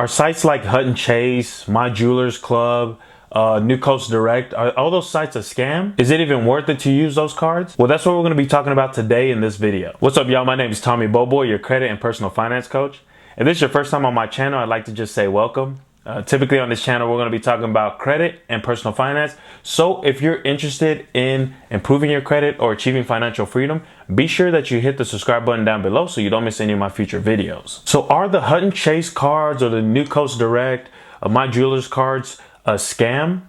Are sites like Hutton Chase, My Jewelers Club, New Coast Direct, are all those sites a scam? Is it even worth it to use those cards? Well, that's what we're going to be talking about today in this video. What's up, y'all? My name is Tomy Boboy, your credit and personal finance coach. If this is your first time on my channel, I'd like to just say welcome. Typically on this channel, we're going to be talking about credit and personal finance. So if you're interested in improving your credit or achieving financial freedom, be sure that you hit the subscribe button down below so you don't miss any of my future videos. So are the Hutton Chase cards or the New Coast Direct, My Jewelers cards a scam?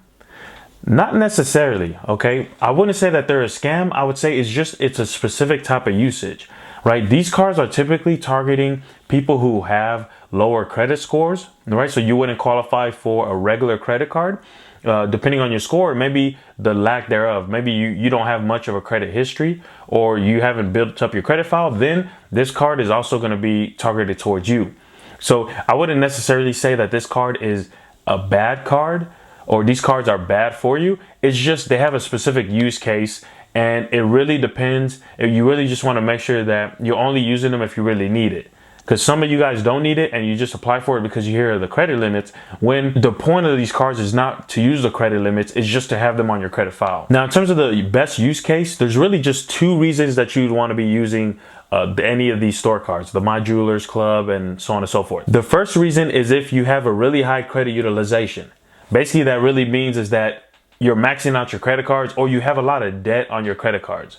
Not necessarily, okay? I wouldn't say that they're a scam. I would say it's a specific type of usage, right? These cards are typically targeting people who have lower credit scores, right? So you wouldn't qualify for a regular credit card, depending on your score, maybe the lack thereof. Maybe you don't have much of a credit history or you haven't built up your credit file, then this card is also going to be targeted towards you. So I wouldn't necessarily say that this card is a bad card or these cards are bad for you. It's just they have a specific use case, and it really depends. You really just want to make sure that you're only using them if you really need it. Because some of you guys don't need it and you just apply for it because you hear the credit limits, when the point of these cards is not to use the credit limits, it's just to have them on your credit file. Now, in terms of the best use case, there's really just two reasons that you'd want to be using any of these store cards, the My Jewelers Club and so on and so forth. The first reason is if you have a really high credit utilization. Basically, that really means is that you're maxing out your credit cards or you have a lot of debt on your credit cards.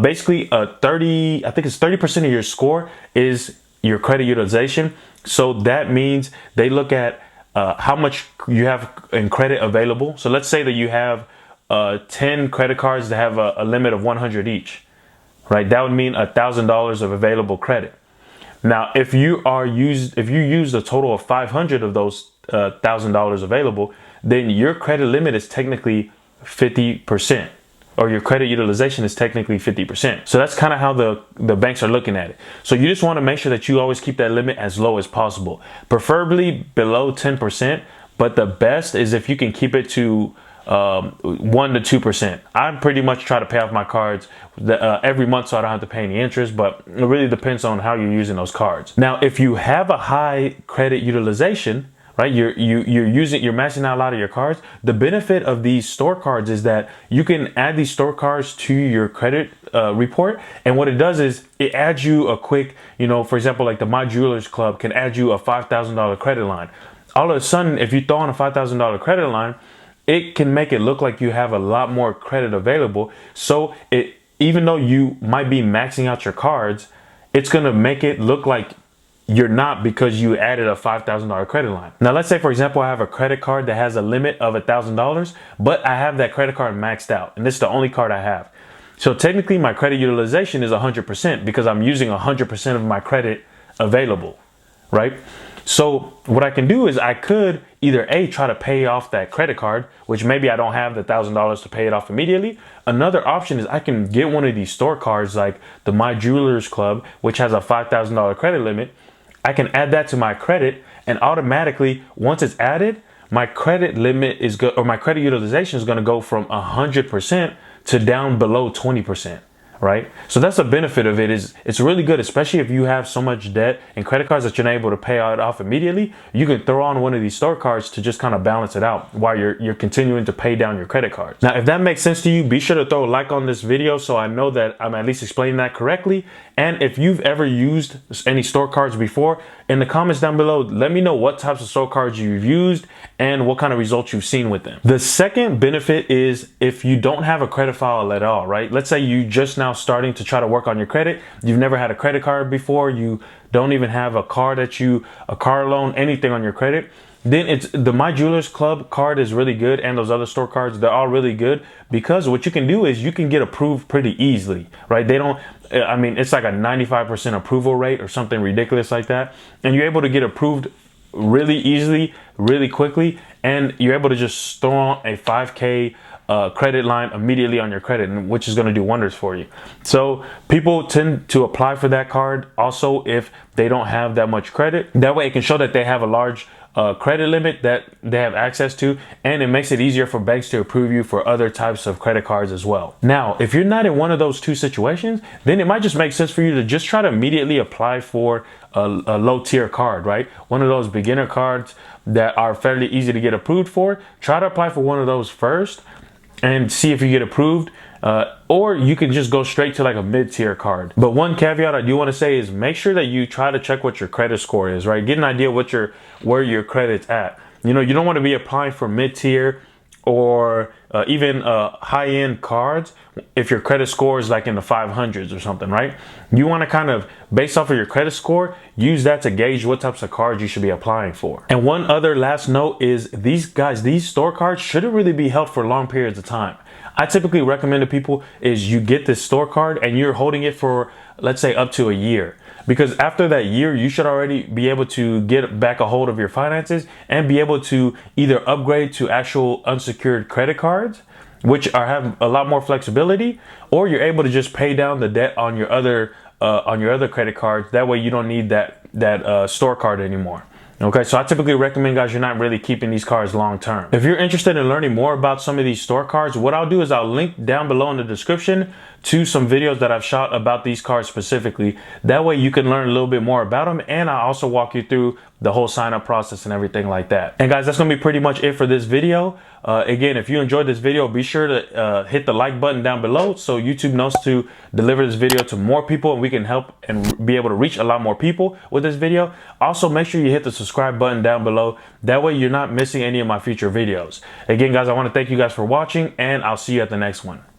Basically, I think it's 30% of your score is your credit utilization. So that means they look at how much you have in credit available. So let's say that you have 10 credit cards that have a limit of 100 each, right? That would mean $1,000 of available credit. Now, if you use a total of 500 of those $1,000 available, then your credit limit is technically 50%. Or your credit utilization is technically 50%. So that's kind of how the banks are looking at it. So you just want to make sure that you always keep that limit as low as possible, preferably below 10%. But the best is if you can keep it to 1 to 2%. I pretty much try to pay off my cards every month so I don't have to pay any interest, but it really depends on how you're using those cards. Now, if you have a high credit utilization, right, you're maxing out a lot of your cards. The benefit of these store cards is that you can add these store cards to your credit report, and what it does is it adds you a quick, for example, like the My Jewelers Club can add you a $5,000 credit line. All of a sudden, if you throw on a $5,000 credit line, it can make it look like you have a lot more credit available. So even though you might be maxing out your cards, it's gonna make it look like you're not, because you added a $5,000 credit line. Now, let's say, for example, I have a credit card that has a limit of $1,000, but I have that credit card maxed out, and this is the only card I have. So technically, my credit utilization is 100% because I'm using 100% of my credit available, right? So what I can do is I could either try to pay off that credit card, which maybe I don't have the $1,000 to pay it off immediately. Another option is I can get one of these store cards like the My Jewelers Club, which has a $5,000 credit limit. I can add that to my credit, and automatically, once it's added, my credit limit is good, or my credit utilization is going to go from 100% to down below 20%. Right? So that's the benefit of it. It's really good, especially if you have so much debt and credit cards that you're not able to pay it off immediately. You can throw on one of these store cards to just kind of balance it out while you're continuing to pay down your credit cards. Now, if that makes sense to you, be sure to throw a like on this video so I know that I'm at least explaining that correctly. And if you've ever used any store cards before, in the comments down below, let me know what types of store cards you've used and what kind of results you've seen with them. The second benefit is if you don't have a credit file at all, right? Let's say you just now starting to try to work on your credit. You've never had a credit card before. You don't even have a car loan, anything on your credit. Then it's the My Jewelers Club card is really good, and those other store cards, they're all really good because what you can do is you can get approved pretty easily, right? It's like a 95% approval rate or something ridiculous like that. And you're able to get approved really easily, really quickly, and you're able to just throw on a 5K credit line immediately on your credit, which is going to do wonders for you. So people tend to apply for that card also if they don't have that much credit. That way it can show that they have a large credit limit that they have access to, and it makes it easier for banks to approve you for other types of credit cards as well. Now, if you're not in one of those two situations, then it might just make sense for you to just try to immediately apply for a low tier card, right? One of those beginner cards that are fairly easy to get approved for. Try to apply for one of those first and see if you get approved. Or you can just go straight to like a mid-tier card. But one caveat I do want to say is make sure that you try to check what your credit score is, right? Get an idea where your credit's at. You know, you don't want to be applying for mid-tier or even high-end cards if your credit score is like in the 500s or something, right? You want to kind of, based off of your credit score, use that to gauge what types of cards you should be applying for. And one other last note is these store cards shouldn't really be held for long periods of time. I typically recommend to people is you get this store card and you're holding it for, let's say, up to a year. Because after that year, you should already be able to get back a hold of your finances and be able to either upgrade to actual unsecured credit cards, which have a lot more flexibility, or you're able to just pay down the debt on your other credit cards. That way you don't need that store card anymore. Okay, so I typically recommend, guys, you're not really keeping these cards long term. If you're interested in learning more about some of these store cards, what I'll do is I'll link down below in the description to some videos that I've shot about these cards specifically. That way you can learn a little bit more about them, and I'll also walk you through the whole sign up process and everything like that. And guys, that's gonna be pretty much it for this video. Again, if you enjoyed this video, be sure to hit the like button down below so YouTube knows to deliver this video to more people and we can help and be able to reach a lot more people with this video. Also, make sure you hit the subscribe button down below. That way you're not missing any of my future videos. Again, guys, I want to thank you guys for watching, and I'll see you at the next one.